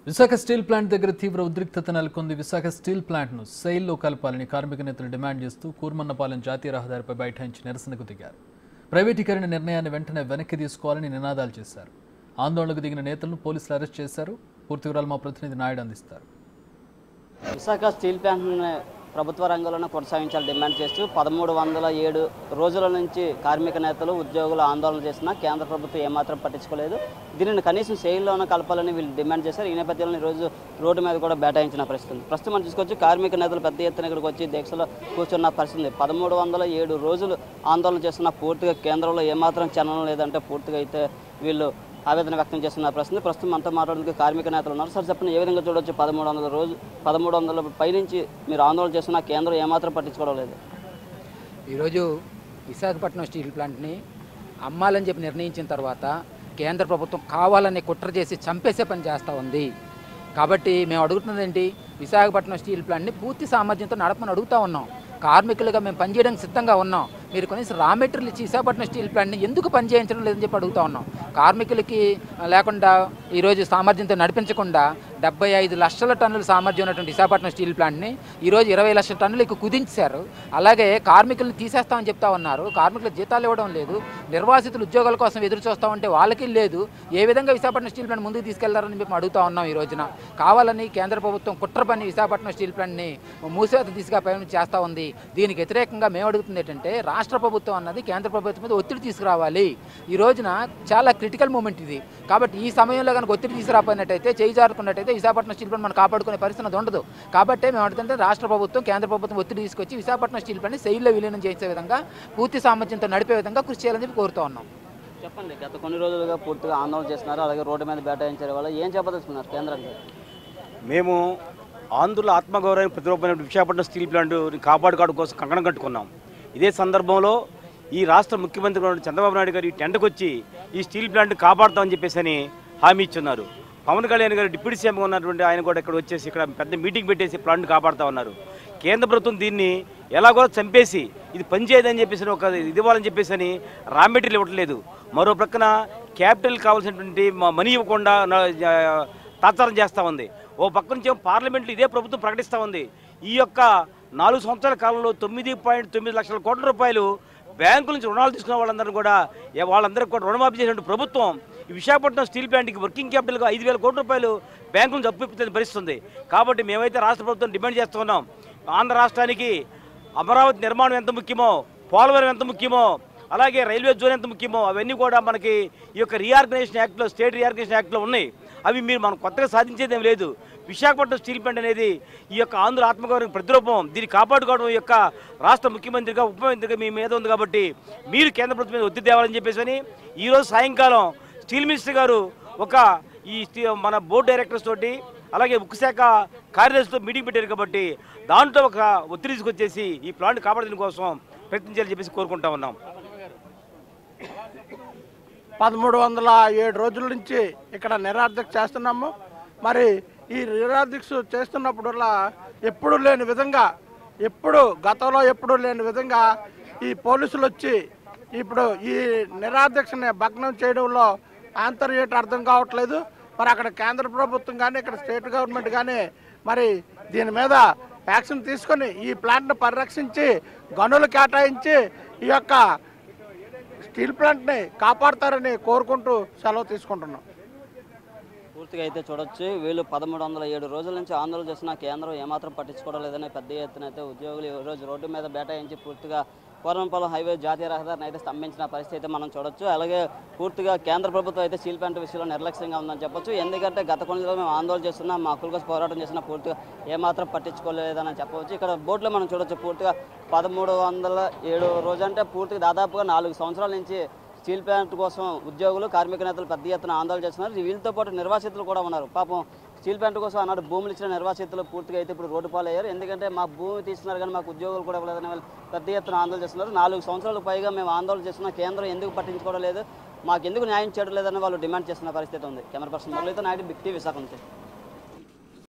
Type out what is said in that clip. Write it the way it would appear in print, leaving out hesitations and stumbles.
Visakha steel plant దగ్గర తీవ్ర ఉద్రిక్తత నెలకొంది. విశాఖ స్టీల్ ప్లాంట్ను సెయిల్లో కలపాలని కార్మిక నేతలు డిమాండ్ చేస్తూ కూర్మన్నపాలెం జాతీయ రహదారిపై బైఠాయించి నిరసనకు దిగారు. ప్రైవేటీకరణ నిర్ణయాన్ని వెంటనే వెనక్కి తీసుకోవాలని నినాదాలు చేశారు. ఆందోళనకు దిగిన నేతలను పోలీసులు అరెస్ట్ చేశారు. పూర్తి వివరాలు మా ప్రతినిధి నాయుడు అందిస్తారు. విశాఖ స్టీల్ ప్లాంట్ను ప్రభుత్వ రంగంలోనే కొనసాగించాలని డిమాండ్ చేస్తూ 1307 రోజుల నుంచి కార్మిక నేతలు ఉద్యోగులు ఆందోళన చేసినా కేంద్ర ప్రభుత్వం ఏమాత్రం పట్టించుకోలేదు. దీనిని కనీసం సెయిల్లోనే కలపాలని వీళ్ళు డిమాండ్ చేశారు. ఈ నేపథ్యంలో ఈరోజు రోడ్డు మీద కూడా బైఠాయించిన పరిస్థితి. ప్రస్తుతం మనం తీసుకొచ్చి కార్మిక నేతలు పెద్ద ఎత్తున ఇక్కడికి వచ్చి దీక్షలో కూర్చున్న పరిస్థితి. 1307 రోజులు ఆందోళన చేస్తున్న పూర్తిగా కేంద్రంలో ఏమాత్రం చలనం లేదంటే పూర్తిగా అయితే వీళ్ళు ఆవేదన వ్యక్తం చేస్తున్న ప్రస్తుతం అంతా మాట్లాడడానికి కార్మిక నేతలు ఉన్నారు. సార్ చెప్పండి, ఏ విధంగా చూడవచ్చు 1300 పైనుంచి మీరు ఆందోళన చేస్తున్న కేంద్రం ఏమాత్రం పట్టించుకోవడం లేదు? ఈరోజు విశాఖపట్నం స్టీల్ ప్లాంట్ని అమ్మాలని చెప్పి నిర్ణయించిన తర్వాత కేంద్ర ప్రభుత్వం కావాలని కుట్ర చేసి చంపేసే పని చేస్తూ ఉంది. కాబట్టి మేము అడుగుతున్నది ఏంటి, విశాఖపట్నం స్టీల్ ప్లాంట్ని పూర్తి సామర్థ్యంతో నడపమని అడుగుతూ ఉన్నాం. కార్మికులుగా మేము పనిచేయడానికి సిద్ధంగా ఉన్నాం. మీరు కనీసం రా మెటీరియల్ ఇచ్చి విశాఖపట్నం స్టీల్ ప్లాంట్ని ఎందుకు పనిచేయించడం లేదని చెప్పి అడుగుతూ ఉన్నాం. కార్మికులకి లేకుండా ఈరోజు సామర్థ్యంతో నడిపించకుండా 75 లక్షల టన్నుల సామర్థ్యం ఉన్నటువంటి విశాఖపట్నం స్టీల్ ప్లాంట్ని ఈరోజు 20 లక్షల టన్నులకు కుదించారు. అలాగే కార్మికులను తీసేస్తామని చెప్తా ఉన్నారు. కార్మికులకు జీతాలు ఇవ్వడం లేదు. నిర్వాసితులు ఉద్యోగాల కోసం ఎదురు చూస్తూ ఉంటే వాళ్ళకి లేదు. ఏ విధంగా విశాఖపట్నం స్టీల్ ప్లాంట్ ముందుకు తీసుకెళ్లారని మేము అడుగుతూ ఉన్నాం. ఈ రోజున కావాలని కేంద్ర ప్రభుత్వం కుట్ర పని విశాఖపట్నం స్టీల్ ప్లాంట్ని మూసివేత దిశగా ప్రయాణం చేస్తూ ఉంది. దీనికి వ్యతిరేకంగా మేము అడుగుతుంది ఏంటంటే, రాష్ట్ర ప్రభుత్వం అన్నది కేంద్ర ప్రభుత్వం మీద ఒత్తిడి తీసుకురావాలి. ఈ రోజున చాలా క్రిటికల్ మూమెంట్ ఇది. కాబట్టి ఈ సమయంలో కనుక ఒత్తిడి తీసుకురాపోయినట్టయితే, చేయి జారుకున్నట్టయితే విశాఖపట్నం స్టీల్ ప్లాంట్ మనం కాపాడుకునే పరిస్థితి ఉండదు. కాబట్టి మేము అడుగుతుంటే రాష్ట్ర ప్రభుత్వం కేంద్ర ప్రభుత్వం ఒత్తిడి తీసుకొచ్చి విశాఖపట్నం స్టీల్ ప్లాంట్ని సెయిల్లో విలీనం చేసే విధంగా పూర్తి సామర్థ్యంతో నడిపే విధంగా కృషి చేయాలని చెప్పి కోరుతూ ఉన్నాం. చెప్పండి, గత కొన్ని రోజులుగా పూర్తిగా ఆందోళన చేస్తున్నారు, అలాగే రోడ్డు మీద బైఠాయించారు. వాళ్ళు ఏం చెప్పదలుచుకున్నారు కేంద్రానికి? మేము ఆంధ్రుల ఆత్మగౌరవం ప్రతిరూపమైన విశాఖపట్నం స్టీల్ ప్లాంట్ కాపాడుకోవడం కోసం కంకణం కట్టుకున్నాం. ఇదే సందర్భంలో ఈ రాష్ట్ర ముఖ్యమంత్రి చంద్రబాబు నాయుడు గారు ఈ టెంట్కి వచ్చి ఈ స్టీల్ ప్లాంట్ కాపాడుతామని చెప్పేసి హామీ ఇచ్చున్నారు. పవన్ కళ్యాణ్ గారు డిప్యూటీ సీఎంగా ఉన్నటువంటి ఆయన కూడా ఇక్కడ వచ్చేసి ఇక్కడ పెద్ద మీటింగ్ పెట్టేసి ప్లాంట్ కాపాడుతూ ఉన్నారు. కేంద్ర ప్రభుత్వం దీన్ని ఎలాగో చంపేసి ఇది పనిచేయదని చెప్పేసి ఒక ఇది ఇవ్వాలని చెప్పేసి రా మెటీరియల్ ఇవ్వట్లేదు. మరో ప్రక్కన క్యాపిటల్ కావాల్సినటువంటి మనీ ఇవ్వకుండా తాత్సారం చేస్తూ ఉంది. ఓ పక్క నుంచి పార్లమెంట్లో ఇదే ప్రభుత్వం ప్రకటిస్తూ ఉంది. ఈ యొక్క 4 సంవత్సరాల కాలంలో 9.9 లక్షల కోట్ల రూపాయలు బ్యాంకుల నుంచి రుణాలు తీసుకున్న వాళ్ళందరూ కూడా రుణమాఫీ చేసినటువంటి ప్రభుత్వం ఈ విశాఖపట్నం స్టీల్ ప్లాంట్కి వర్కింగ్ క్యాపిటల్గా 5,000 కోట్ల రూపాయలు బ్యాంకు నుంచి అప్పు భరిస్తుంది. కాబట్టి మేమైతే రాష్ట్ర ప్రభుత్వం డిమాండ్ చేస్తున్నాం, ఆంధ్ర రాష్ట్రానికి అమరావతి నిర్మాణం ఎంత ముఖ్యమో, పోలవరం ఎంత ముఖ్యమో, అలాగే రైల్వే జోన్ ఎంత ముఖ్యమో అవన్నీ కూడా మనకి ఈ యొక్క రీఆర్గనైజేషన్ యాక్ట్లో, స్టేట్ రీఆర్గనైజేషన్ యాక్ట్లో ఉన్నాయి. అవి మనం కొత్తగా సాధించేదేం లేదు. విశాఖపట్నం స్టీల్ ప్లాంట్ అనేది ఈ యొక్క ఆంధ్ర ఆత్మగౌరవం ప్రతిరూపం. దీన్ని కాపాడుకోవడం యొక్క రాష్ట్ర ముఖ్యమంత్రిగా, ఉప ముఖ్యమంత్రిగా మీ మీద ఉంది. కాబట్టి మీరు కేంద్ర ప్రభుత్వం మీద ఒత్తిడి తేవాలని చెప్పేసి ఈరోజు సాయంకాలం స్టీల్ మినిస్టర్ గారు మన బోర్డు డైరెక్టర్స్ తోటి అలాగే ఉక్కు శాఖ కార్యదర్శితో మీటింగ్ పెట్టారు. కాబట్టి దాంట్లో ఒక ఒత్తిడి తీసుకొచ్చేసి ఈ ప్లాంట్ కాపాడడం కోసం ప్రయత్నించాలని చెప్పేసి కోరుకుంటా ఉన్నాం. 1307 రోజుల నుంచి ఇక్కడ నిరాదీక్ష చేస్తున్నాము. మరి ఈ నిరాదీక్ష చేస్తున్నప్పుడల్లా ఎప్పుడు లేని విధంగా, గతంలో ఎప్పుడు లేని విధంగా ఈ పోలీసులు వచ్చి ఇప్పుడు ఈ నిరాదీక్షని భగ్నం చేయడంలో ఆంతర్యం అర్థం కావట్లేదు. మరి అక్కడ కేంద్ర ప్రభుత్వం కానీ ఇక్కడ స్టేట్ గవర్నమెంట్ కానీ మరి దీని మీద యాక్షన్ తీసుకొని ఈ ప్లాంట్ను పరిరక్షించి గనులు కేటాయించి ఈ యొక్క స్టీల్ ప్లాంట్ని కాపాడతారని కోరుకుంటూ సెలవు తీసుకుంటున్నాం. పూర్తిగా అయితే చూడొచ్చు, వీళ్ళు 1307 రోజుల నుంచి ఆందోళన చేస్తున్న కేంద్రం ఏమాత్రం పట్టించుకోవడం లేదని పెద్ద ఎత్తున అయితే ఉద్యోగులు ఈరోజు రోడ్డు మీద బైఠాయించి పూర్తిగా కూర్మన్నపాలెం హైవే జాతీయ రహదారిని అయితే స్తంభించిన పరిస్థితి అయితే మనం చూడొచ్చు. అలాగే పూర్తిగా కేంద్ర ప్రభుత్వం అయితే స్టీల్ ప్లాంట్ విషయంలో నిర్లక్ష్యంగా ఉందని చెప్పొచ్చు. ఎందుకంటే గత కొన్ని రోజులు మేము ఆందోళన చేస్తున్నాం, మా హక్కుల కోసం పోరాటం చేసినా పూర్తిగా ఏమాత్రం పట్టించుకోలేదని చెప్పవచ్చు. ఇక్కడ బోర్డులో మనం చూడొచ్చు, పూర్తిగా 1307 రోజు అంటే పూర్తిగా దాదాపుగా 4 సంవత్సరాల నుంచి స్టీల్ ప్లాంట్ కోసం ఉద్యోగులు, కార్మిక నేతలు పెద్ద ఎత్తున ఆందోళన చేస్తున్నారు. వీళ్ళతో పాటు నిర్వాసితులు కూడా ఉన్నారు. పాపం స్టీల్ ప్లాంట్ కోసం ఆనాడు భూములు ఇచ్చిన నిర్వాసితులు పూర్తిగా అయితే ఇప్పుడు రోడ్డు పాలయ్యారు. ఎందుకంటే మాకు భూమి తీస్తున్నారు కానీ మాకు ఉద్యోగులు కూడా ఇవ్వలేదని వాళ్ళు పెద్ద ఎత్తున ఆందోళన చేస్తున్నారు. 4 సంవత్సరాలకు పైగా మేము ఆందోళన చేస్తున్నా కేంద్రం ఎందుకు పట్టించుకోవడం లేదు, మాకు ఎందుకు న్యాయం చేయడం లేదని వాళ్ళు డిమాండ్ చేస్తున్న పరిస్థితి ఉంది. కెమెరా పర్సన్ మురళీతో నాయుడు, బిగ్ టీవీ, విశాఖ నుంచి.